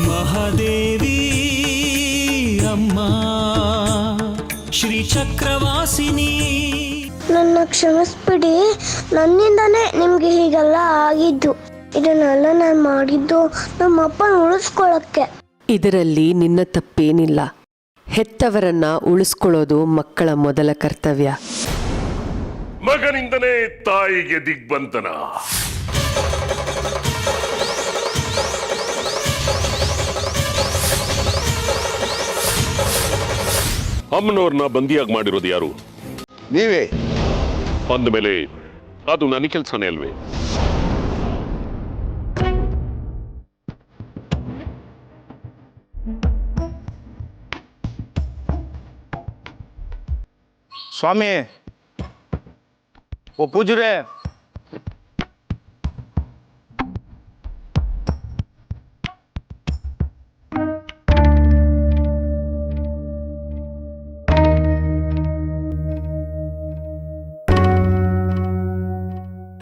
ಮಹಾದೇವಿ ಅಮ್ಮ ಶ್ರೀ ಚಕ್ರವಾಸಿನಿ. ನನ್ನ ಕ್ಷಮಿಸ್ಬಿಡಿ, ನನ್ನಿಂದಾನೇ ನಿಮ್ಗೆ ಹೀಗೆಲ್ಲ ಆಗಿದ್ದು. ಇದನ್ನೆಲ್ಲ ನಾನು ಮಾಡಿದ್ದು ನಮ್ಮಪ್ಪನ ಉಳಿಸ್ಕೊಳ್ಳೋಕ್ಕೆ. ಇದರಲ್ಲಿ ನಿನ್ನ ತಪ್ಪೇನಿಲ್ಲ. ಹೆತ್ತವರನ್ನ ಉಳಿಸ್ಕೊಳ್ಳೋದು ಮಕ್ಕಳ ಮೊದಲ ಕರ್ತವ್ಯ. ಮಗನಿಂದಲೇ ತಾಯಿಗೆ ದಿಗ್ಬಂಧನ. ಅಮ್ಮನವ್ರನ್ನ ಬಂದಿಯಾಗಿ ಮಾಡಿರೋದು ಯಾರು? ನೀವೇ. ಅಂದಮೇಲೆ ಅದು ನನ್ನ ಕೆಲಸನೇ ಅಲ್ವೇ? ಸ್ವಾಮಿ, ಓ ಪೂಜ್ಯರೇ,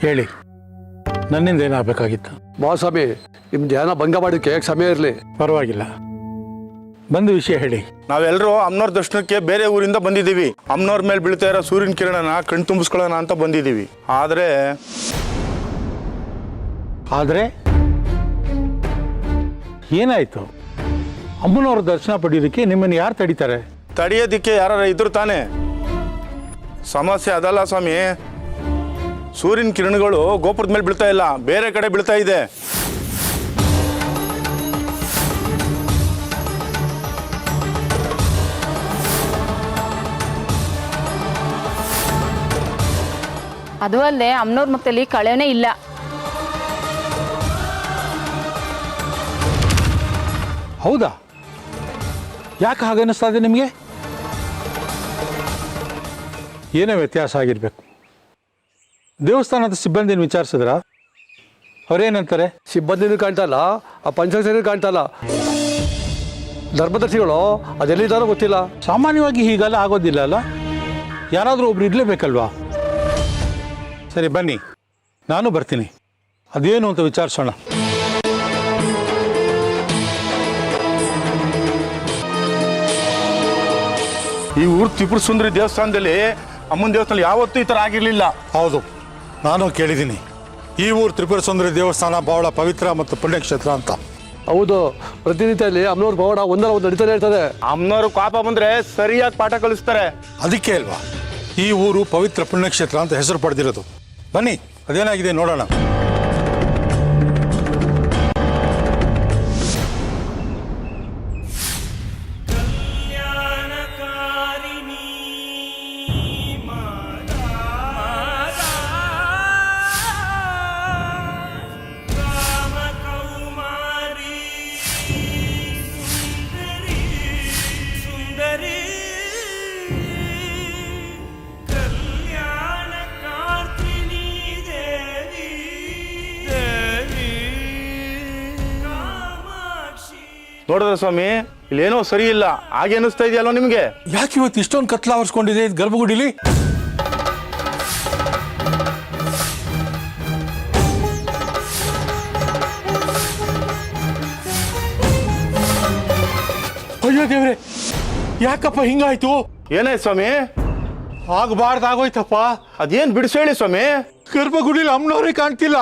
ಹೇಳಿ, ನನ್ನಿಂದ ಏನಾಗಬೇಕಾಗಿತ್ತು? ಮಹಾಸ್ವಾಮಿ, ನಿಮ್ಮ ಧ್ಯಾನ ಭಂಗ ಮಾಡೋಕ್ಕೆ ಸಮಯ ಇರಲಿ. ಪರವಾಗಿಲ್ಲ, ಬಂದು ವಿಷಯ ಹೇಳಿ. ನಾವೆಲ್ಲರೂ ಅಮ್ಮನವ್ರ ದರ್ಶನಕ್ಕೆ ಬೇರೆ ಊರಿಂದ ಬಂದಿದ್ದೀವಿ. ಅಮ್ಮನವ್ರ ಮೇಲೆ ಬೀಳ್ತಾ ಇರೋ ಸೂರ್ಯನ ಕಿರಣನ ಕಣ್ ತುಂಬಿಸ್ಕೊಳ್ಳೋಣ ಅಂತ ಬಂದಿದ್ದೀವಿ. ಆದರೆ ಏನಾಯ್ತು? ಅಮ್ಮನವ್ರ ದರ್ಶನ ಪಡೆಯೋದಕ್ಕೆ ನಿಮ್ಮನ್ನು ಯಾರು ತಡೀತಾರೆ? ತಡೆಯೋದಿಕ್ಕೆ ಯಾರು ಇದ್ರು ತಾನೆ. ಸಮಸ್ಯೆ ಅದಲ್ಲ ಸ್ವಾಮಿ, ಸೂರ್ಯನ ಕಿರಣಗಳು ಗೋಪುರದ ಮೇಲೆ ಬೀಳ್ತಾ ಇಲ್ಲ, ಬೇರೆ ಕಡೆ ಬೀಳ್ತಾ ಇದೆ. ಅದು ಅಲ್ಲದೆ ಅಮ್ಮನವ್ರ ಮುಖದಲ್ಲಿ ಕಳೆನೇ ಇಲ್ಲ. ಹೌದಾ? ಯಾಕೆ ಹಾಗನ್ನಿಸ್ತಾ ಇದೆ ನಿಮಗೆ? ಏನೋ ವ್ಯತ್ಯಾಸ ಆಗಿರಬೇಕು. ದೇವಸ್ಥಾನದ ಸಿಬ್ಬಂದಿನ ವಿಚಾರಿಸಿದ್ರ? ಅವ್ರೇನಂತಾರೆ? ಸಿಬ್ಬಂದಿನೂ ಕಾಣ್ತಲ್ಲ, ಆ ಪಂಚಾಕ್ಷರಿನೂ ಕಾಣ್ತಲ್ಲ. ಧರ್ಮದರ್ಶಿಗಳು ಅದೆಲ್ಲಿದ್ದಾರೋ ಗೊತ್ತಿಲ್ಲ. ಸಾಮಾನ್ಯವಾಗಿ ಹೀಗೆಲ್ಲ ಆಗೋದಿಲ್ಲ ಅಲ್ಲ? ಯಾರಾದರೂ ಒಬ್ರು ಇರಲೇಬೇಕಲ್ವಾ? ಸರಿ, ಬನ್ನಿ, ನಾನು ಬರ್ತೀನಿ. ಅದೇನು ಅಂತ ವಿಚಾರಿಸೋಣ. ಈ ಊರು ತ್ರಿಪುರ ಸುಂದರಿ ದೇವಸ್ಥಾನದಲ್ಲಿ, ಅಮ್ಮನ ದೇವಸ್ಥಾನದಲ್ಲಿ ಯಾವತ್ತೂ ಈ ಥರ ಆಗಿರಲಿಲ್ಲ. ಹೌದು, ನಾನು ಕೇಳಿದ್ದೀನಿ. ಈ ಊರು ತ್ರಿಪುರ ಸುಂದರಿ ದೇವಸ್ಥಾನ ಬಹಳ ಪವಿತ್ರ ಮತ್ತು ಪುಣ್ಯಕ್ಷೇತ್ರ ಅಂತ. ಹೌದು, ಪ್ರತಿನಿತ್ಯ ಇಲ್ಲಿ ಅಮ್ಮನವ್ರ ಪವಾಡ ಒಂದಲ್ಲ ಒಂದು ನಡೀತಾನೆ ಇರ್ತದೆ. ಅಮ್ಮನವ್ರು ಕೋಪ ಬಂದ್ರೆ ಸರಿಯಾಗಿ ಪಾಠ ಕಲಿಸ್ತಾರೆ. ಅದಕ್ಕೆ ಅಲ್ವಾ ಈ ಊರು ಪವಿತ್ರ ಪುಣ್ಯಕ್ಷೇತ್ರ ಅಂತ ಹೆಸರು ಪಡೆದಿರೋದು. ಬನ್ನಿ, ಅದೇನಾಗಿದೆ ನೋಡೋಣ. ನೋಡಿದ್ರೆ ಸ್ವಾಮಿ, ಇಲ್ಲೇನೋ ಸರಿ ಇಲ್ಲ, ಹಾಗೆ ಅನಿಸ್ತಾ ಇದೆಯಲ್ಲ ನಿಮ್ಗೆ? ಯಾಕೆ ಇವತ್ತು ಇಷ್ಟೊಂದು ಕತ್ಲ ಆವರಿಸ್ಕೊಂಡಿದೆ ಗರ್ಭಗುಡಿಲಿ? ಅಯ್ಯೋ ದೇವ್ರೆ, ಯಾಕಪ್ಪ ಹಿಂಗಾಯ್ತು? ಏನಾಯ್ತು ಸ್ವಾಮಿ? ಆಗಬಾರ್ದಾಗೋಯ್ತಪ್ಪ. ಅದೇನ್ ಬಿಡಿಸಿ ಹೇಳಿ ಸ್ವಾಮಿ. ಗರ್ಭಗುಡಿಲಿ ಅಮ್ಮನವ್ರೇ ಕಾಣ್ತಿಲ್ಲ.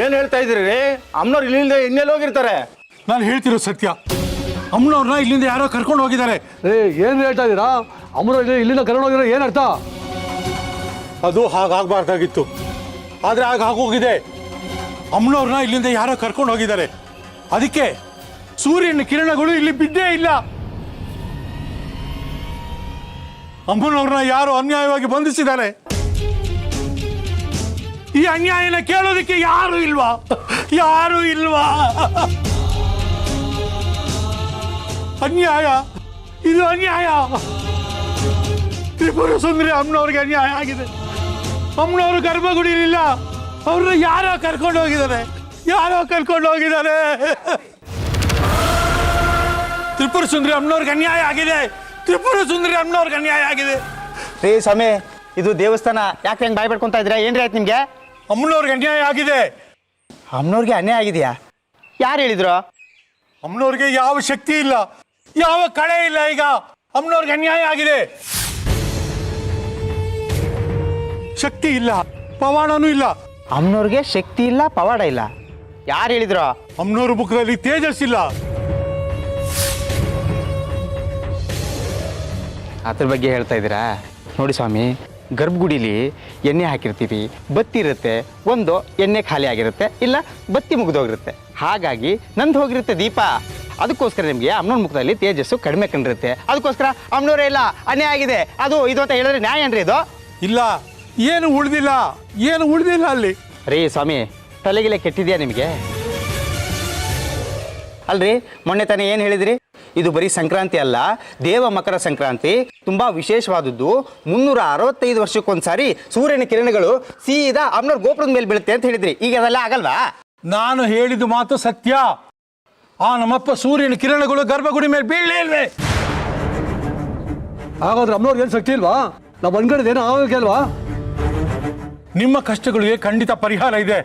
ಏನ್ ಹೇಳ್ತಾ ಇದ್ರಿ? ಅಮ್ಮನವ್ರು ಇಲ್ಲಿಂದ ಇನ್ನೆಲ್ಲಿ ಹೋಗಿರ್ತಾರೆ? ನಾನು ಹೇಳ್ತಿರೋ ಸತ್ಯ. ಅಮ್ಮನವ್ರನ್ನ ಇಲ್ಲಿಂದ ಯಾರೋ ಕರ್ಕೊಂಡು ಹೋಗಿದ್ದಾರೆ. ಏನು ಹೇಳ್ತಾ ಇದ್ದೀರಾ? ಅಮ್ಮನವ್ರು ಇಲ್ಲಿಂದ ಕರ್ಕೊಂಡು ಹೋಗಿರೋ ಏನು ಅರ್ಥ? ಅದು ಹಾಗಾಗಬಾರ್ದಾಗಿತ್ತು, ಆದರೆ ಆಗೋಗಿದೆ. ಅಮ್ಮನವ್ರನ್ನ ಇಲ್ಲಿಂದ ಯಾರೋ ಕರ್ಕೊಂಡು ಹೋಗಿದ್ದಾರೆ. ಅದಕ್ಕೆ ಸೂರ್ಯನ ಕಿರಣಗಳು ಇಲ್ಲಿ ಬಿದ್ದೇ ಇಲ್ಲ. ಅಮ್ಮನವ್ರನ್ನ ಯಾರೋ ಅನ್ಯಾಯವಾಗಿ ಬಂಧಿಸಿದ್ದಾರೆ. ಈ ಅನ್ಯಾಯನ ಕೇಳೋದಕ್ಕೆ ಯಾರು ಇಲ್ವಾ? ಯಾರು ಇಲ್ವಾ? ಅನ್ಯಾಯ, ಇದು ಅನ್ಯಾಯ. ತ್ರಿಪುರ ಸುಂದರಿ ಅಮ್ಮನವ್ರಿಗೆ ಅನ್ಯಾಯ ಆಗಿದೆ. ಅಮ್ಮನವರು ಗರ್ಭಗುಡಿಲಿಲ್ಲ, ಅವ್ರನ್ನ ಯಾರೋ ಕರ್ಕೊಂಡು ಹೋಗಿದ್ದಾರೆ. ತ್ರಿಪುರ ಸುಂದರಿ ಅಮ್ಮನವ್ರಿಗೆ ಅನ್ಯಾಯ ಆಗಿದೆ. ತ್ರಿಪುರ ಸುಂದರಿ ಅಮ್ಮನವ್ರಿಗೆ ಅನ್ಯಾಯ ಆಗಿದೆ. ರೀ ಸ್ವಾಮಿ, ಇದು ದೇವಸ್ಥಾನ, ಯಾಕೆ ಹೆಂಗೆ ಬಾಯ್ ಬಿಡ್ಕೊಂತ ಇದ್ದೀರಾ? ಏನ್ರಿ ಆಯ್ತು ನಿಮಗೆ? ಅಮ್ಮನವ್ರಿಗೆ ಅನ್ಯಾಯ ಆಗಿದೆ. ಅಮ್ಮನವ್ರಿಗೆ ಅನ್ಯಾಯ ಆಗಿದೆಯಾ? ಯಾರು ಹೇಳಿದ್ರು? ಅಮ್ಮನವ್ರಿಗೆ ಯಾವ ಶಕ್ತಿ ಇಲ್ಲ, ಯಾವ ಕಳೆ ಇಲ್ಲ. ಈಗ ಅಮ್ಮನವ್ರಿಗೆ ಅನ್ಯಾಯ ಆಗಿದೆ. ಶಕ್ತಿ ಇಲ್ಲ, ಪವಾಡನೂ ಇಲ್ಲ. ಅಮ್ಮನವ್ರಿಗೆ ಶಕ್ತಿ ಇಲ್ಲ, ಪವಾಡ ಇಲ್ಲ. ಯಾರು ಹೇಳಿದ್ರು? ಅಮ್ಮನವ್ರ ಮುಖದಲ್ಲಿ ತೇಜಸ್ಸಿಲ್ಲ. ಅದ್ರ ಬಗ್ಗೆ ಹೇಳ್ತಾ ಇದ್ದೀರಾ? ನೋಡಿ ಸ್ವಾಮಿ, ಗರ್ಭಗುಡಿಲಿ ಎಣ್ಣೆ ಹಾಕಿರ್ತೀವಿ, ಬತ್ತಿ ಇರುತ್ತೆ. ಒಂದು ಎಣ್ಣೆ ಖಾಲಿ ಆಗಿರುತ್ತೆ, ಇಲ್ಲ ಬತ್ತಿ ಮುಗಿದೋಗಿರುತ್ತೆ. ಹಾಗಾಗಿ ನಂದು ಹೋಗಿರುತ್ತೆ ದೀಪ. ಅದಕ್ಕೋಸ್ಕರ ನಿಮಗೆ ಅಮ್ಮನವ್ರ ಮುಖದಲ್ಲಿ ತೇಜಸ್ಸು ಕಡಿಮೆ ಕಂಡಿರುತ್ತೆ. ಅದಕ್ಕೋಸ್ಕರ ಅಮ್ಮನವರೇ ಇಲ್ಲ, ಅನ್ಯಾಯ ಆಗಿದೆ, ಅದು ಇದು ಅಂತ ಹೇಳಿದ್ರೆ ನ್ಯಾಯ ಏನ್ರಿ ಇದು? ಇಲ್ಲ, ಏನು ಉಳಿದಿಲ್ಲ ಅಲ್ಲಿ. ರೀ ಸ್ವಾಮಿ, ತಲೆಗಿಲೆ ಕೆಟ್ಟಿದೆಯಾ ನಿಮಗೆ? ಅಲ್ರಿ, ಮೊನ್ನೆ ತಾನೇ ಏನು ಹೇಳಿದ್ರಿ? ಇದು ಬರೀ ಸಂಕ್ರಾಂತಿ ಅಲ್ಲ, ದೇವ ಮಕರ ಸಂಕ್ರಾಂತಿ ತುಂಬಾ ವಿಶೇಷವಾದದ್ದು. 365 ವರ್ಷಕ್ಕೊಂದ್ಸಾರಿ ಸೂರ್ಯನ ಕಿರಣಗಳು ಸೀದಾ ಅಮ್ಮನವ್ರ ಗೋಪುರದ ಮೇಲೆ ಬೀಳುತ್ತೆ ಅಂತ ಹೇಳಿದ್ರಿ. ಈಗ ಅದೆಲ್ಲ ಆಗಲ್ವಾ? ನಾನು ಹೇಳಿದ ಮಾತು ಸತ್ಯ. ಆ ನಮ್ಮಪ್ಪ ಸೂರ್ಯನ ಕಿರಣಗಳು ಗರ್ಭಗುಡಿ ಮೇಲೆ ಬೀಳಲೇ ಇಲ್ವೇ? ಹಾಗಾದ್ರೆ ಅಮ್ಮನವ್ರಿಗೆ ಏನು ಶಕ್ತಿ ಇಲ್ವಾ? ನಾವು ಅನ್ಕೊಂಡಿದ್ದೇನೋ ಆಗಲ್ವಾ? ನಿಮ್ಮ ಕಷ್ಟಗಳಿಗೆ ಖಂಡಿತ ಪರಿಹಾರ ಇದೆ.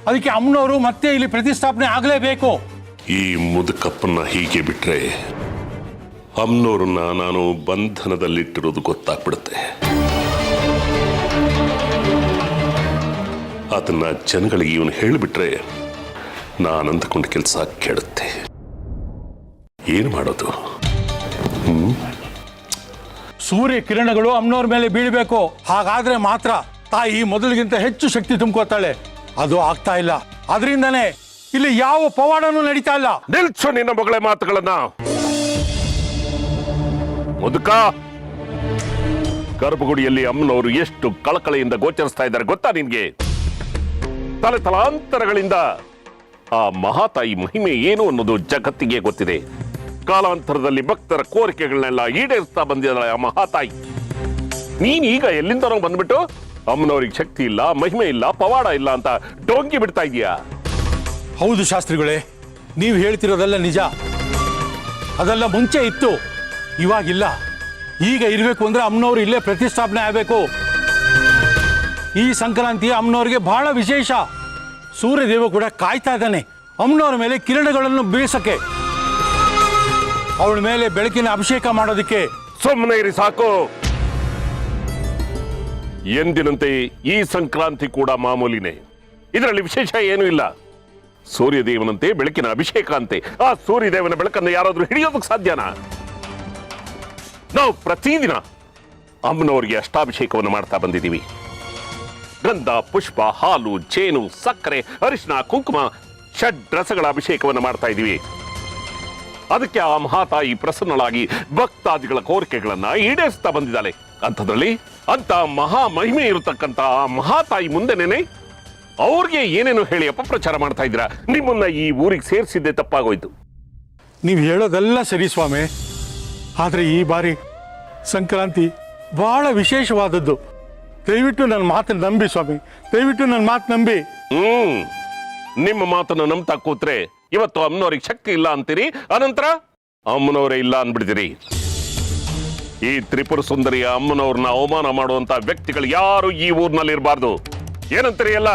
ಅದಕ್ಕೆ ಅಮ್ಮನವರು ಮತ್ತೆ ಇಲ್ಲಿ ಪ್ರತಿಷ್ಠಾಪನೆ ಆಗಲೇಬೇಕು. ಈ ಮುದುಕಪ್ಪನ್ನ ಹೀಗೆ ಬಿಟ್ರೆ ಅಮ್ಮನವ್ರನ್ನ ನಾನು ಬಂಧನದಲ್ಲಿಟ್ಟಿರೋದು ಗೊತ್ತಾಗ್ಬಿಡುತ್ತೆ. ಅದನ್ನ ಜನಗಳಿಗೆ ಇವನು ಹೇಳಿಬಿಟ್ರೆ ನಾನು ಅಂದುಕೊಂಡ ಕೆಲಸ ಕೆಡುತ್ತೆ. ಏನು ಮಾಡೋದು? ಸೂರ್ಯ ಕಿರಣಗಳು ಅಮ್ಮನವ್ರ ಮೇಲೆ ಬೀಳಬೇಕು. ಹಾಗಾದ್ರೆ ಮಾತ್ರ ತಾಯಿ ಮೊದಲಿಗಿಂತ ಹೆಚ್ಚು ಶಕ್ತಿ ತುಂಬ್ಕೋತಾಳೆ. ಅದು ಆಗ್ತಾ ಇಲ್ಲ. ಅದರಿಂದನೇ ಇಲ್ಲಿ ಯಾವ ಪವಾಡನೂ ನಡೀತಾ ಇಲ್ಲ. ನಿಲ್ಸು ನಿನ್ನ ಮಗಳ ಮಾತುಗಳನ್ನ. ಮುದುಕ, ಗರ್ಭಗುಡಿಯಲ್ಲಿ ಅಮ್ಮನವರು ಎಷ್ಟು ಕಳಕಳೆಯಿಂದ ಗೋಚರಿಸ್ತಾ ಇದ್ದಾರೆ ಗೊತ್ತಾ ನಿನ್ಗೆ? ತಲಾಂತರಗಳಿಂದ ಆ ಮಹಾತಾಯಿ ಮಹಿಮೆ ಏನು ಅನ್ನೋದು ಜಗತ್ತಿಗೆ ಗೊತ್ತಿದೆ. ಕಾಲಾಂತರದಲ್ಲಿ ಭಕ್ತರ ಕೋರಿಕೆಗಳನ್ನೆಲ್ಲ ಈಡೇರಿಸ್ತಾ ಬಂದಿದ್ದಾಳೆ ಆ ಮಹಾತಾಯಿ. ನೀನ್ ಈಗ ಎಲ್ಲಿಂದನೋ ಬಂದ್ಬಿಟ್ಟು ಅಮ್ಮನವ್ರಿಗೆ ಶಕ್ತಿ ಇಲ್ಲ, ಮಹಿಮೆ ಇಲ್ಲ, ಪವಾಡ ಇಲ್ಲ ಅಂತ ಡೊಂಗಿ ಬಿಡ್ತಾ ಇದೀಯಾ? ಹೌದು ಶಾಸ್ತ್ರಿಗಳೇ, ನೀವು ಹೇಳ್ತಿರೋದೆಲ್ಲ ನಿಜ. ಅದೆಲ್ಲ ಮುಂಚೆ ಇತ್ತು, ಇವಾಗಿಲ್ಲ. ಈಗ ಇರಬೇಕು ಅಂದ್ರೆ ಅಮ್ಮನವ್ರು ಇಲ್ಲೇ ಪ್ರತಿಷ್ಠಾಪನೆ ಆಗಬೇಕು. ಈ ಸಂಕ್ರಾಂತಿ ಅಮ್ಮನವ್ರಿಗೆ ಬಹಳ ವಿಶೇಷ. ಸೂರ್ಯದೇವ ಕೂಡ ಕಾಯ್ತಾ ಇದ್ದಾನೆ ಅಮ್ಮನವ್ರ ಮೇಲೆ ಕಿರಣಗಳನ್ನು ಬೀಳ್ಸಕ್ಕೆ, ಅವಳ ಮೇಲೆ ಬೆಳಕಿನ ಅಭಿಷೇಕ ಮಾಡೋದಕ್ಕೆ. ಸುಮ್ಮನೆ ಇರಿ ಸಾಕು. ಎಂದಿನಂತೆ ಈ ಸಂಕ್ರಾಂತಿ ಕೂಡ ಮಾಮೂಲಿನೇ. ಇದರಲ್ಲಿ ವಿಶೇಷ ಏನೂ ಇಲ್ಲ. ಸೂರ್ಯದೇವನಂತೆ ಬೆಳಕಿನ ಅಭಿಷೇಕ ಅಂತೆ. ಆ ಸೂರ್ಯದೇವನ ಬೆಳಕನ್ನು ಯಾರಾದ್ರೂ ಹಿಡಿಯೋದಕ್ಕೆ ಸಾಧ್ಯನಾ? ನಾವು ಪ್ರತಿದಿನ ಅಮ್ಮನವರಿಗೆ ಅಷ್ಟಾಭಿಷೇಕವನ್ನು ಮಾಡ್ತಾ ಬಂದಿದ್ದೀವಿ. ಗಂಧ, ಪುಷ್ಪ, ಹಾಲು, ಜೇನು, ಸಕ್ಕರೆ, ಅರಿಶಿನ, ಕುಂಕುಮ, ಷಡ್ರಸಗಳ ಅಭಿಷೇಕವನ್ನು ಮಾಡ್ತಾ ಇದ್ದೀವಿ. ಅದಕ್ಕೆ ಆ ಮಹಾತಾಯಿ ಪ್ರಸನ್ನಳಾಗಿ ಭಕ್ತಾದಿಗಳ ಕೋರಿಕೆಗಳನ್ನ ಈಡೇರಿಸ್ತಾ ಬಂದಿದ್ದಾಳೆ. ಅಂಥದ್ರಲ್ಲಿ ಅಂತ ಮಹಾ ಮಹಿಮೆ ಇರತಕ್ಕಂತ ಆ ಮಹಾತಾಯಿ ಮುಂದೆನೇನೆ ಅವ್ರಿಗೆ ಏನೇನು ಹೇಳಿ ಅಪಪ್ರಚಾರ ಮಾಡ್ತಾ ಇದ್ದೀರಾ? ನಿಮ್ಮನ್ನ ಈ ಊರಿಗೆ ಸೇರಿಸಿದ್ದೆ ತಪ್ಪಾಗೋಯ್ತು. ನೀವು ಹೇಳೋದೆಲ್ಲ ಸರಿ ಸ್ವಾಮಿ, ಆದ್ರೆ ಈ ಬಾರಿ ಸಂಕ್ರಾಂತಿ ಬಹಳ ವಿಶೇಷವಾದದ್ದು. ದಯವಿಟ್ಟು ನನ್ನ ಮಾತನ್ನು ನಂಬಿ ಸ್ವಾಮಿ, ದಯವಿಟ್ಟು ನನ್ನ ಮಾತು ನಂಬಿ. ನಿಮ್ಮ ಮಾತನ್ನು ನಂಬ್ತಾ ಕೂತ್ರೆ ಇವತ್ತು ಅಮ್ಮನವ್ರಿಗೆ ಶಕ್ತಿ ಇಲ್ಲ ಅಂತೀರಿ, ಅನಂತರ ಅಮ್ಮನವರೇ ಇಲ್ಲ ಅಂದ್ಬಿಡ್ತೀರಿ. ಈ ತ್ರಿಪುರ ಸುಂದರಿಯ ಅಮ್ಮನವ್ರನ್ನ ಅವಮಾನ ಮಾಡುವಂತ ವ್ಯಕ್ತಿಗಳು ಯಾರು ಈ ಊರಿನಲ್ಲಿ ಇರಬಾರ್ದು. ಏನಂತೀರಿ ಎಲ್ಲ?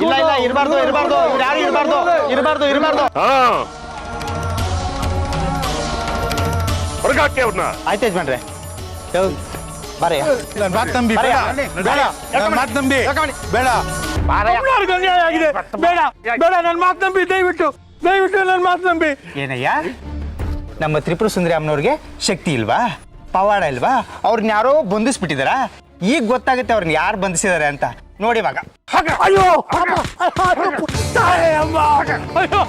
ಇಲ್ಲ ಇಲ್ಲ, ಇರಬಾರ್ದು ಇರಬಾರ್ದು, ಯಾರು ಇರಬಾರ್ದು ಇರಬಾರ್ದು ಇರಬಾರ್ದು. ಹೊರಗಾಕಿ ಅವ್ರನ್ನ. ಆಯ್ತು ಯಜಮಾನ್ರೆ, ಬಾರಯ್ಯ. ನನ್ನ ಮಾತು ನಂಬಿ. ಬೇಡ, ನನ್ನ ಮಾತು ನಂಬಿ. ಬೇಡ, ಅಮ್ಮನವ್ರಿಗೆ ಅನ್ಯಾಯ ಆಗಿದೆ. ಬೇಡ ಬೇಡ, ನನ್ನ ಮಾತು ನಂಬಿ. ದಯವಿಟ್ಟು ದಯವಿಟ್ಟು ನನ್ನ ಮಾತು ನಂಬಿ. ಏನಯ್ಯ, ನಮ್ಮ ತ್ರಿಪುರ ಸುಂದರಿ ಅಮ್ಮನವ್ರಿಗೆ ಶಕ್ತಿ ಇಲ್ವಾ, ಪವಾಡ ಇಲ್ವಾ? ಅವ್ರನ್ನ ಯಾರೋ ಬಂಧಿಸ್ಬಿಟ್ಟಿದಾರ. ಈಗ ಗೊತ್ತಾಗುತ್ತೆ ಅವ್ರನ್ನ ಯಾರು ಬಂಧಿಸಿದಾರೆ ಅಂತ. ನೋಡಿ ಇವಾಗ. ಅಯ್ಯೋ ತಾಯಿ ಅಮ್ಮ, ಅಯ್ಯೋ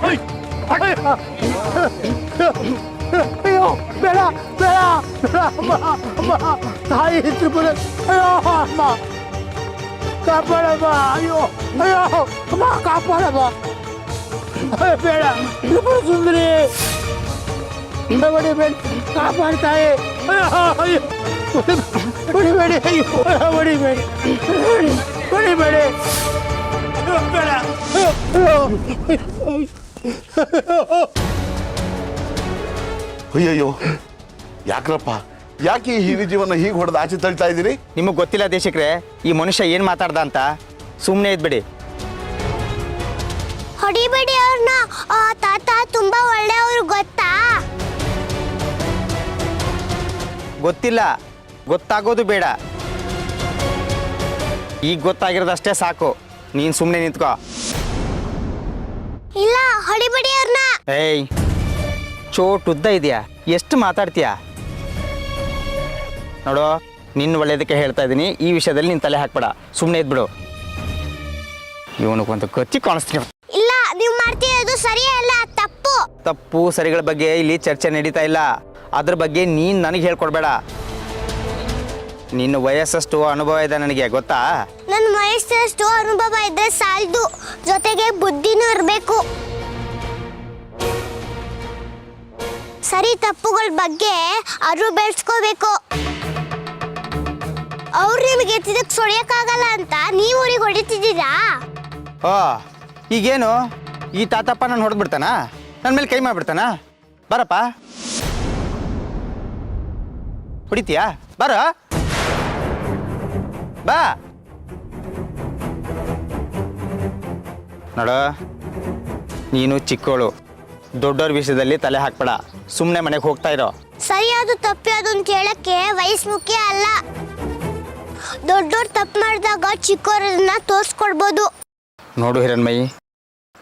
ಅಯ್ಯೋ, ಬೇಡ ಬೇಡ ಅಮ್ಮ, ಅಮ್ಮ ತಾಯಿ ತ್ರಿಪುರ, ಅಯ್ಯೋ ಅಮ್ಮ ಕಾಪಾಡಮ್ಮ, ಅಯ್ಯೋ ಅಯ್ಯೋ ಅಮ್ಮ ಕಾಪಾಡಮ್ಮ, ಬೇಡ ತ್ರಿಪುರ ಸುಂದರಿ ಹೊಡಿಬೇಡಿ, ಕಾಪಾಡ್ತಾಯಿ, ಅಯ್ಯೋ ಹೊಡಿಬೇಡಿ, ಅಯ್ಯೋ ಹೊಡಿಬೇಡಿ, ಹೊಡಿಬೇಡಿ. ಅಯ್ಯಯ್ಯೋ ಯಾಕ್ರಪ್ಪ, ಯಾಕೆ ಈ ಹಿರಿ ಜೀವನ ಹೀಗೆ ಹೊಡೆದು ಆಚೆ ತಳ್ತಾ ಇದ್ದೀರಿ? ನಿಮಗೆ ಗೊತ್ತಿಲ್ಲ ದೇಶಕ್ರೆ ಈ ಮನುಷ್ಯ ಏನು ಮಾತಾಡ್ದ ಅಂತ. ಸುಮ್ಮನೆ ಇದ್ಬಿಡಿ. ಹೊಡಿಬೇಡಿ ಅವ್ರನ್ನ. ತಾತ ತುಂಬಾ ಒಳ್ಳೆಯವ್ರು ಗೊತ್ತಾ? ಗೊತ್ತಿಲ್ಲ, ಗೊತ್ತಾಗೋದು ಬೇಡ. ಈಗ ಗೊತ್ತಾಗಿರೋದಷ್ಟೇ ಸಾಕು. ನೀನು ಸುಮ್ಮನೆ ನಿಂತ್ಕೋ. ಇಲ್ಲ, ಹೊಡಿಬೇಡಿ ಅವ್ರನ್ನ. ಏಯ್, ಚೋಟ್ ಉದ್ದ ಇದೆಯಾ? ಎಷ್ಟು ಮಾತಾಡ್ತೀಯಾ? ನೋಡು, ನಿನ್ನ ಒಳ್ಳೇದಕ್ಕೆ ಹೇಳ್ತಾ ಇದ್ದೀನಿ. ಈ ವಿಷಯದಲ್ಲಿ ನಿನ್ನ ತಲೆ ಹಾಕ್ಬೇಡ. ಸುಮ್ಮನೆ ಇದ್ಬಿಡು. ಇವನಿಗೊಂದು ಕಚ್ಚಿ ಕಾಣಿಸ್ತೀವಿ. ಇಲ್ಲ, ನೀವು ಮಾಡ್ತಿರೋದು ಸರಿಯಲ್ಲ, ತಪ್ಪು. ತಪ್ಪು ಸರಿಗಳ ಬಗ್ಗೆ ಇಲ್ಲಿ ಚರ್ಚೆ ನಡೀತಾ ಇಲ್ಲ. ಅದ್ರ ಬಗ್ಗೆ ನೀನು ನನಗೆ ಹೇಳ್ಕೊಡ್ಬೇಡ. ನಿನ್ನ ವಯಸ್ಸಷ್ಟು ಅನುಭವ ಇದೆ ನನಗೆ, ಗೊತ್ತಾ? ನನ್ನ ವಯಸ್ಸಷ್ಟು ಅನುಭವ ಇದ್ರೆ ಸಾಲದು, ಜೊತೆಗೆ ಬುದ್ಧಿನೂ ಇರಬೇಕು. ಸರಿ ತಪ್ಪುಗಳ ಬಗ್ಗೆ ಅರಿವು ಬೆಳೆಸ್ಕೋಬೇಕು. ಅವ್ರು ನಿಮಗೆ ಎತ್ತಿದಕ್ಕೆ ಸೊಳೆಯಕ್ಕಾಗಲ್ಲ ಅಂತ ನೀವು ಅವ್ರಿಗೆ ಹೊಡಿತಿದ್ದೀರಾ? ಓ, ಈಗೇನು ಈ ತಾತಪ್ಪ ನಾನು ಹೊಡೆದ್ಬಿಡ್ತಾನ? ನನ್ನ ಮೇಲೆ ಕೈ ಮಾಡಿಬಿಡ್ತಾನ? ಬರಪ್ಪ, ಹೊಡಿತೀಯಾ? ಬರ, ಬಾ. ನೋಡು, ನೀನು ಚಿಕ್ಕವಳು, ದೊಡ್ಡವ್ರ ವಿಷಯದಲ್ಲಿ ತಲೆ ಹಾಕ್ಬೇಡ. ಸುಮ್ಮನೆ ಮನೆಗೆ ಹೋಗ್ತಾ ಇರೋ. ಸರಿಯಾದ ತಪ್ಪು ಅದು ಅಂತ ಹೇಳಕ್ಕೆ ವಯಸ್ಸು ಮುಖ್ಯ ಅಲ್ಲ. ದೊಡ್ಡೋರು ತಪ್ಪು ಮಾಡಿದಾಗ ಚಿಕ್ಕವರನ್ನ ತೋರಿಸ್ಕೊಡ್ಬೋದು. ನೋಡು ಹಿರಣ್ಮಯಿ,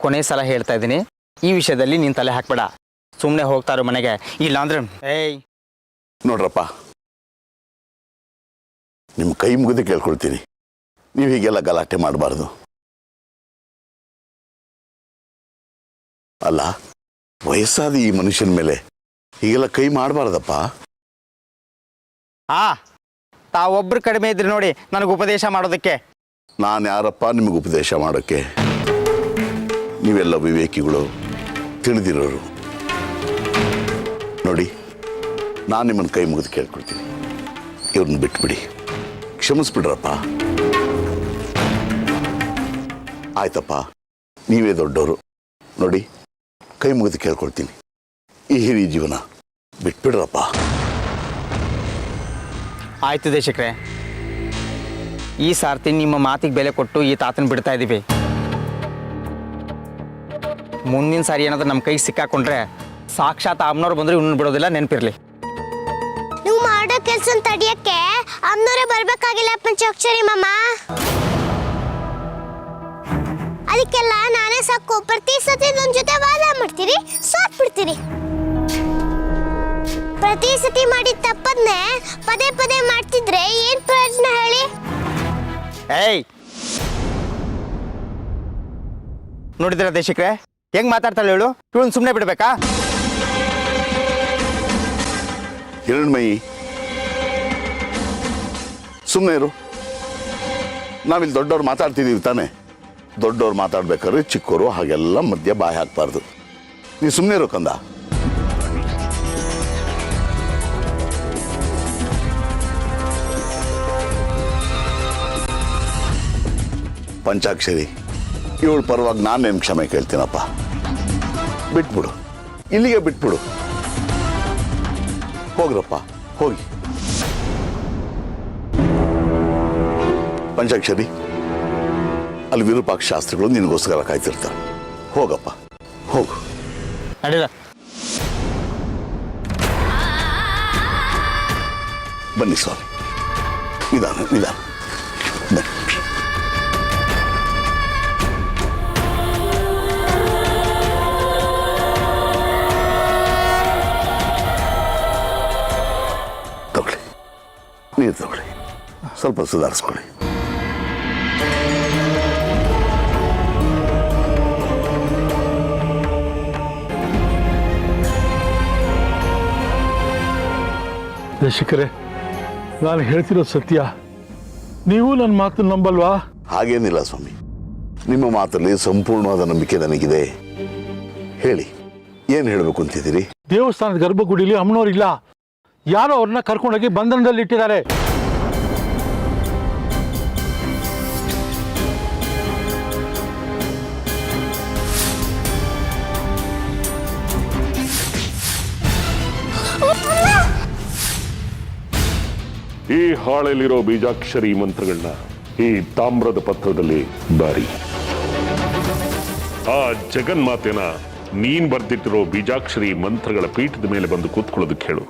ಕೊನೆ ಸಲ ಹೇಳ್ತಾ ಇದ್ದೀನಿ, ಈ ವಿಷಯದಲ್ಲಿ ನೀನು ತಲೆ ಹಾಕ್ಬೇಡ. ಸುಮ್ಮನೆ ಹೋಗ್ತಾ ಇರೋ ಮನೆಗೆ. ಇಲ್ಲ ಅಂದ್ರೆ ಏಯ್ ನೋಡ್ರಪ್ಪ, ನಿಮ್ಮ ಕೈ ಮುಗಿದು ಕೇಳ್ಕೊಳ್ತೀನಿ, ನೀವು ಹೀಗೆಲ್ಲ ಗಲಾಟೆ ಮಾಡಬಾರ್ದು. ಅಲ್ಲ, ವಯಸ್ಸಾದ ಈ ಮನುಷ್ಯನ ಮೇಲೆ ಹೀಗೆಲ್ಲ ಕೈ ಮಾಡಬಾರ್ದಪ್ಪ. ತಾವೊಬ್ರು ಕಡಿಮೆ ಇದ್ರಿ ನೋಡಿ ನನಗೆ ಉಪದೇಶ ಮಾಡೋದಕ್ಕೆ. ನಾನು ಯಾರಪ್ಪ ನಿಮಗೆ ಉಪದೇಶ ಮಾಡೋಕ್ಕೆ? ನೀವೆಲ್ಲ ವಿವೇಕಿಗಳು, ತಿಳಿದಿರೋರು. ನೋಡಿ, ನಾನು ನಿಮ್ಮನ್ನು ಕೈ ಮುಗಿದು ಕೇಳ್ಕೊಳ್ತೀನಿ, ಇವ್ರನ್ನ ಬಿಟ್ಬಿಡಿ, ಕ್ಷಮಿಸ್ಬಿಡ್ರಪ್ಪ. ಆಯ್ತಪ್ಪ, ನೀವೇ ದೊಡ್ಡವರು. ನೋಡಿ, ಕೈ ಮುಗಿದು ಕೇಳ್ಕೊಳ್ತೀನಿ, ಈ ಹಿರಿಯ ಜೀವನ ಬಿಟ್ಬಿಡ್ರಪ್ಪ. ಆಯ್ತು ದೇಶಕ್ರೆ, ಈ ಸಾರ್ತಿ ನಿಮ್ಮ ಮಾತಿಗೆ ಬೆಲೆ ಕೊಟ್ಟು ಈ ತಾತನ ಬಿಡ್ತಾ ಇದ್ದೀವಿ. ಮುಂದಿನ ಸಾರಿ ಏನಾದ್ರೂ ನಮ್ಮ ಕೈಗೆ ಸಿಕ್ಕಾಕೊಂಡ್ರೆ ಸಾಕ್ಷಾತ್ ಅಮ್ಮನವ್ರು ಬಂದ್ರೆ ಇವ್ನು ಬಿಡೋದಿಲ್ಲ, ನೆನಪಿರ್ಲಿ. ನೀವು ಮಾಡೋ ಕೆಲಸ ತಡಿಯಕ್ಕೆ ಅಮ್ಮನವರೇ ಬರ್ಬೇಕಾಗಿಲ್ಲ ಪಂಚಾಕ್ಷರಿ ಮಾಮ. ಅದಕ್ಕೆಲ್ಲ ನಾನೇ ಸಾಕು. ಪ್ರತಿ ಸತಿ ನನ್ನ ಜೊತೆ ವಾದ ಮಾಡ್ತೀರಿ, ಸೋತ್ಬಿಡ್ತೀರಿ. ಪ್ರತಿ ಸತಿ ಮಾಡಿದ ತಪ್ಪನ್ನೇ ಪದೇ ಪದೇ ಮಾಡ್ತಿದ್ರೆ ಏನ್ ಪ್ರಯೋಜನ ಹೇಳಿ? ಏಯ್, ನೋಡಿದ್ರ ದೇಶಕ್ರೆ ಹೆಂಗ್ ಮಾತಾಡ್ತಾಳೆ ಹೇಳು? ಇವಳು ಸುಮ್ಮನೆ ಬಿಡ್ಬೇಕಾ? ಹಿರಣ್ಮಯಿ, ಸುಮ್ಮನೆ ಇರು. ನಾವಿಲ್ಲಿ ದೊಡ್ಡವ್ರು ಮಾತಾಡ್ತಿದ್ದೀವಿ ತಾನೆ. ದೊಡ್ಡವ್ರು ಮಾತಾಡ್ಬೇಕಾದ್ರೆ ಚಿಕ್ಕವರು ಹಾಗೆಲ್ಲ ಮಧ್ಯ ಬಾಯಿ ಹಾಕ್ಬಾರ್ದು. ನೀ ಸುಮ್ಮನೆ ಇರು ಕಂದ. ಪಂಚಾಕ್ಷರಿ, ಇವಳು ಪರವಾಗಿ ನಾನೇನು ಕ್ಷಮೆ ಕೇಳ್ತೀನಪ್ಪ. ಬಿಟ್ಬಿಡು, ಇಲ್ಲಿಗೆ ಬಿಟ್ಬಿಡು. ಹೋಗ್ರಪ್ಪ, ಹೋಗಿ. ಪಂಚಾಕ್ಷರಿ, ಅಲ್ಲಿ ವಿರೂಪಾಕ್ಷ ಶಾಸ್ತ್ರಿಗಳು ನಿನಗೋಸ್ಕರ ಕಾಯ್ತಿರ್ತಾರೆ. ಹೋಗಪ್ಪ, ಹೋಗು. ನಡೀರ. ಬನ್ನಿ ಸ್ವಾಮಿ, ನಿಧಾನ ನಿಧಾನ ಬನ್ನಿ. ತಗೊಳ್ಳಿ, ನೀರು ತಗೊಳ್ಳಿ, ಸ್ವಲ್ಪ ಸುಧಾರಿಸ್ಕೊಳ್ಳಿ. ದೇಶಿಕರೇ, ನಾನು ಹೇಳ್ತಿರೋದು ಸತ್ಯ. ನೀವು ನನ್ನ ಮಾತನ್ನು ನಂಬಲ್ವಾ? ಹಾಗೇನಿಲ್ಲ ಸ್ವಾಮಿ, ನಿಮ್ಮ ಮಾತಲ್ಲಿ ಸಂಪೂರ್ಣವಾದ ನಂಬಿಕೆ ನನಗಿದೆ. ಹೇಳಿ, ಏನು ಹೇಳಬೇಕು ಅಂತಿದ್ದೀರಿ? ದೇವಸ್ಥಾನದ ಗರ್ಭಗುಡಿಲಿ ಅಮ್ಮನವ್ರಿಲ್ಲ. ಯಾರೋ ಅವ್ರನ್ನ ಕರ್ಕೊಂಡೋಗಿ ಬಂಧನದಲ್ಲಿ ಇಟ್ಟಿದ್ದಾರೆ. ಈ ಹಾಳೆಯಲ್ಲಿರೋ ಬೀಜಾಕ್ಷರಿ ಮಂತ್ರಗಳನ್ನ ಈ ತಾಮ್ರದ ಪತ್ರದಲ್ಲಿ ಬಾರಿ. ಆ ಜಗನ್ಮಾತೆನ ನೀನ್ ಬರ್ದಿಟ್ಟಿರೋ ಬೀಜಾಕ್ಷರಿ ಮಂತ್ರಗಳ ಪೀಠದ ಮೇಲೆ ಬಂದು ಕೂತ್ಕೊಳ್ಳೋದಕ್ಕೆ ಹೇಳು.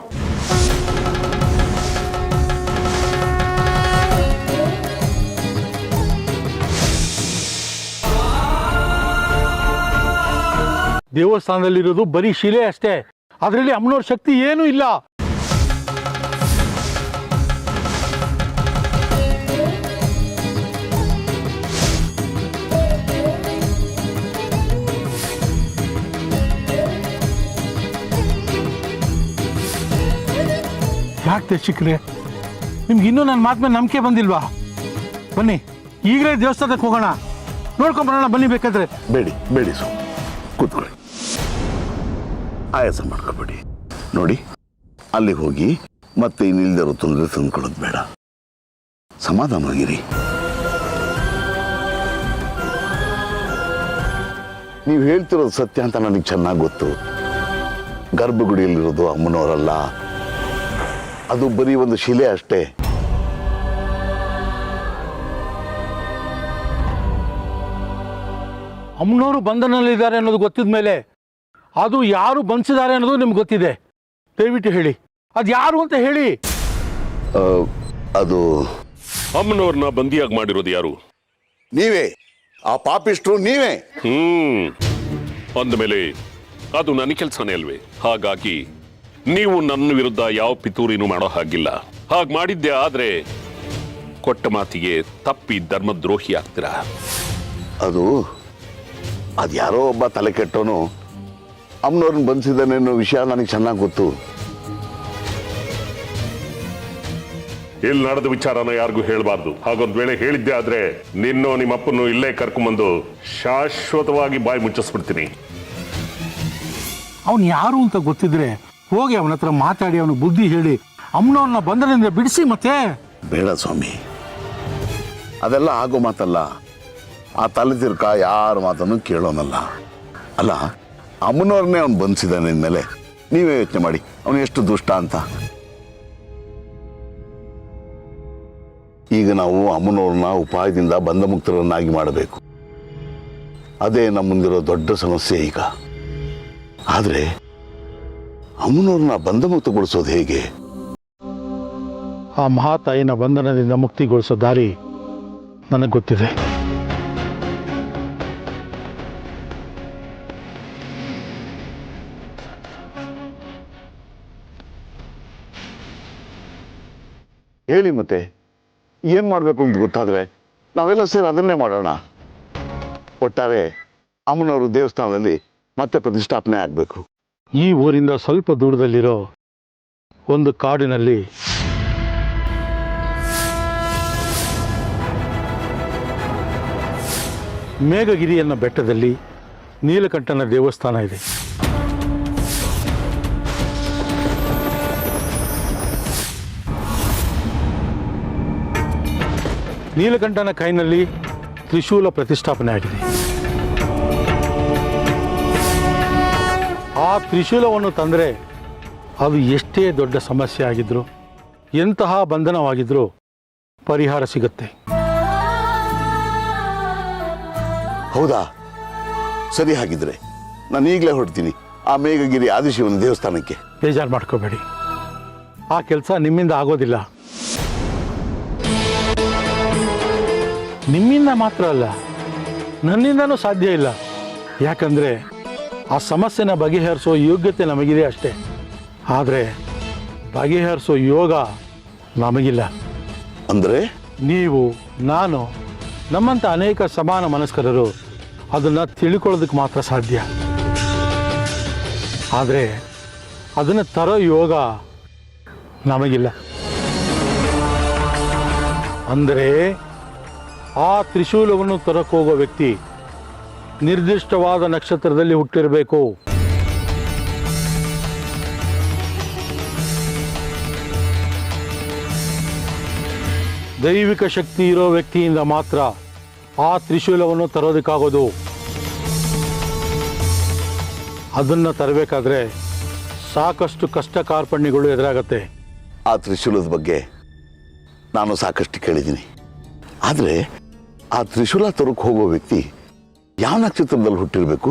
ದೇವಸ್ಥಾನದಲ್ಲಿರೋದು ಬರೀ ಶಿಲೆ ಅಷ್ಟೇ, ಅದರಲ್ಲಿ ಅಮ್ಮನವ್ರ ಶಕ್ತಿ ಏನೂ ಇಲ್ಲ. ಯಾಕೆ ಶಿಕ್ರೆ, ನಿಮ್ಗೆ ಇನ್ನೂ ನನ್ನ ಮಾತು ಮೇಲೆ ನಂಬಿಕೆ ಬಂದಿಲ್ವಾ? ಬನ್ನಿ ಈಗಲೇ ದೇವಸ್ಥಾನಕ್ಕೆ ಹೋಗೋಣ, ನೋಡ್ಕೊಂಬರೋಣ ಬನ್ನಿ. ಬೇಕಾದ್ರೆ ಬೇಡಿ ಸ್ವಾಮಿ, ಕೂತ್ಕೊಳ್ಳಿ, ಆಯಾಸ ಮಾಡ್ಕೊಬೇಡಿ. ನೋಡಿ, ಅಲ್ಲಿ ಹೋಗಿ ಮತ್ತೆ ಇನ್ನಿಲ್ದಿರೋ ತೊಂದರೆ ತಂದ್ಕೊಳ್ಳೋದು ಬೇಡ, ಸಮಾಧಾನವಾಗಿರಿ. ನೀವು ಹೇಳ್ತಿರೋದು ಸತ್ಯ ಅಂತ ನನಗೆ ಚೆನ್ನಾಗಿ ಗೊತ್ತು. ಗರ್ಭಗುಡಿಯಲ್ಲಿರೋದು ಅಮ್ಮನವರಲ್ಲ, ಅದು ಬರೀ ಒಂದು ಶಿಲೆ ಅಷ್ಟೇ. ಅಮ್ಮನವರು ಬಂಧನದಲ್ಲಿದ್ದಾರೆ ಅನ್ನೋದು ಗೊತ್ತಿದ ಮೇಲೆ ಅದು ಯಾರು ಬಂಧಿಸಿದ್ದಾರೆ ಅನ್ನೋದು ನಿಮ್ಗೆ ಗೊತ್ತಿದೆ. ದಯವಿಟ್ಟು ಹೇಳಿ, ಅದು ಯಾರು ಅಂತ ಹೇಳಿ. ಅದು ಅಮ್ಮನವ್ರನ್ನ ಬಂದಿಯಾಗಿ ಮಾಡಿರೋದು ಯಾರು? ನೀವೇ, ಆ ಪಾಪಿಷ್ಟ್ರು ನೀವೇ. ಅಂದಮೇಲೆ ಅದು ನನ್ನ ಕೆಲಸನೇ ಅಲ್ವೇ? ಹಾಗಾಗಿ ನೀವು ನನ್ನ ವಿರುದ್ಧ ಯಾವ ಪಿತೂರಿನೂ ಮಾಡೋ ಹಾಗಿಲ್ಲ. ಹಾಗೆ ಮಾಡಿದ್ದೆ ಆದ್ರೆ ಕೊಟ್ಟ ಮಾತಿಗೆ ತಪ್ಪಿ ಧರ್ಮದ್ರೋಹಿ ಆಗ್ತೀರಾ. ಅದ್ಯಾರೋ ಒಬ್ಬ ತಲೆ ಕೆಟ್ಟವನು ಅಮ್ಮನವ್ರನ್ನ ಬಂಧಿಸಿದ್ದಾನೆ ಅನ್ನೋ ವಿಷಯ ನನಗೆ ಚೆನ್ನಾಗಿ ಗೊತ್ತು. ಇಲ್ಲಿ ನಡೆದ ವಿಚಾರನ ಯಾರಿಗೂ ಹೇಳಬಾರ್ದು. ಹಾಗೊಂದ್ ವೇಳೆ ಹೇಳಿದ್ದೆ ಆದ್ರೆ ನಿನ್ನೋ ನಿಮ್ಮಪ್ಪನ್ನು ಇಲ್ಲೇ ಕರ್ಕೊಂಡ್ಬಂದು ಶಾಶ್ವತವಾಗಿ ಬಾಯಿ ಮುಚ್ಚಿಸ್ಬಿಡ್ತೀನಿ. ಅವನು ಯಾರು ಅಂತ ಗೊತ್ತಿದ್ರೆ ಹೋಗಿ ಅವನ ಹತ್ರ ಮಾತಾಡಿ ಅವನು ಬುದ್ಧಿ ಹೇಳಿ ಅಮ್ಮನವ್ರನ್ನ ಬಂಧನದಿಂದ ಬಿಡಿಸಿ. ಮತ್ತೆ ಬೇಡ ಸ್ವಾಮಿ, ಅದೆಲ್ಲ ಆಗೋ ಮಾತಲ್ಲ. ಆ ತಲೆ ತಿರ್ಕ ಯಾರ ಮಾತನ್ನು ಕೇಳೋನಲ್ಲ. ಅಲ್ಲ, ಅಮ್ಮನವ್ರನ್ನೇ ಅವನು ಬಂಧಿಸಿದಾನೆ ಅಂದಮೇಲೆ ನೀವೇ ಯೋಚನೆ ಮಾಡಿ ಅವನು ಎಷ್ಟು ದುಷ್ಟ ಅಂತ. ಈಗ ನಾವು ಅಮ್ಮನವ್ರನ್ನ ಉಪಾಯದಿಂದ ಬಂಧಮುಕ್ತರನ್ನಾಗಿ ಮಾಡಬೇಕು. ಅದೇ ನಮ್ಮ ಮುಂದಿರೋ ದೊಡ್ಡ ಸಮಸ್ಯೆ ಈಗ. ಆದರೆ ಅಮ್ಮನವ್ರನ್ನ ಬಂಧಮುಕ್ತಗೊಳಿಸೋದು ಹೇಗೆ? ಆ ಮಹಾತಾಯಿನ ಬಂಧನದಿಂದ ಮುಕ್ತಿಗೊಳಿಸೋ ದಾರಿ ನನಗೆ ಗೊತ್ತಿದೆ. ಹೇಳಿ ಮತ್ತೆ, ಏನು ಮಾಡಬೇಕು ಅಂತ ಗೊತ್ತಾದರೆ ನಾವೆಲ್ಲ ಸೇರಿ ಅದನ್ನೇ ಮಾಡೋಣ. ಒಟ್ಟಾರೆ ಅಮ್ಮನವರು ದೇವಸ್ಥಾನದಲ್ಲಿ ಮತ್ತೆ ಪ್ರತಿಷ್ಠಾಪನೆ ಆಗಬೇಕು. ಈ ಊರಿಂದ ಸ್ವಲ್ಪ ದೂರದಲ್ಲಿರೋ ಒಂದು ಕಾಡಿನಲ್ಲಿ ಮೇಘಗಿರಿ ಅನ್ನೋ ಬೆಟ್ಟದಲ್ಲಿ ನೀಲಕಂಠನ ದೇವಸ್ಥಾನ ಇದೆ. ನೀಲಕಂಠನ ಕೈನಲ್ಲಿ ತ್ರಿಶೂಲ ಪ್ರತಿಷ್ಠಾಪನೆ ಆಗಿದೆ. ಆ ತ್ರಿಶೂಲವನ್ನು ತಂದರೆ ಅದು ಎಷ್ಟೇ ದೊಡ್ಡ ಸಮಸ್ಯೆ ಆಗಿದ್ರು, ಎಂತಹ ಬಂಧನವಾಗಿದ್ರೂ ಪರಿಹಾರ ಸಿಗುತ್ತೆ. ಹೌದಾ? ಸರಿ, ಹಾಗಿದ್ರೆ ನಾನು ಈಗಲೇ ಹೊರಡ್ತೀನಿ ಆ ಮೇಘಗಿರಿ ಆದಿಶಿವನ ದೇವಸ್ಥಾನಕ್ಕೆ. ಬೇಜಾರು ಮಾಡ್ಕೋಬೇಡಿ, ಆ ಕೆಲಸ ನಿಮ್ಮಿಂದ ಆಗೋದಿಲ್ಲ. ನಿಮ್ಮಿಂದ ಮಾತ್ರ ಅಲ್ಲ, ನನ್ನಿಂದನೂ ಸಾಧ್ಯ ಇಲ್ಲ. ಯಾಕಂದರೆ ಆ ಸಮಸ್ಯೆನ ಬಗೆಹರಿಸೋ ಯೋಗ್ಯತೆ ನಮಗಿದೆ ಅಷ್ಟೇ. ಆದರೆ ಬಗೆಹರಿಸೋ ಯೋಗ ನಮಗಿಲ್ಲ. ಅಂದರೆ ನೀವು, ನಾನು, ನಮ್ಮಂಥ ಅನೇಕ ಸಮಾನ ಮನಸ್ಕರರು ಅದನ್ನು ತಿಳ್ಕೊಳ್ಳೋದಕ್ಕೆ ಮಾತ್ರ ಸಾಧ್ಯ. ಆದರೆ ಅದನ್ನು ತರೋ ಯೋಗ ನಮಗಿಲ್ಲ. ಅಂದರೆ ಆ ತ್ರಿಶೂಲವನ್ನು ತರಕ್ಕೆ ಹೋಗೋ ವ್ಯಕ್ತಿ ನಿರ್ದಿಷ್ಟವಾದ ನಕ್ಷತ್ರದಲ್ಲಿ ಹುಟ್ಟಿರಬೇಕು. ದೈವಿಕ ಶಕ್ತಿ ಇರೋ ವ್ಯಕ್ತಿಯಿಂದ ಮಾತ್ರ ಆ ತ್ರಿಶೂಲವನ್ನು ತರೋದಕ್ಕಾಗೋದು. ಅದನ್ನು ತರಬೇಕಾದ್ರೆ ಸಾಕಷ್ಟು ಕಷ್ಟ ಕಾರ್ಪಣ್ಯಗಳು ಎದುರಾಗತ್ತೆ. ಆ ತ್ರಿಶೂಲದ ಬಗ್ಗೆ ನಾನು ಸಾಕಷ್ಟು ಕೇಳಿದ್ದೀನಿ. ಆದರೆ ಆ ತ್ರಿಶೂಲ ತರೋಕೆ ಹೋಗೋ ವ್ಯಕ್ತಿ ಯಾವ ನಕ್ಷತ್ರದಲ್ಲಿ ಹುಟ್ಟಿರಬೇಕು?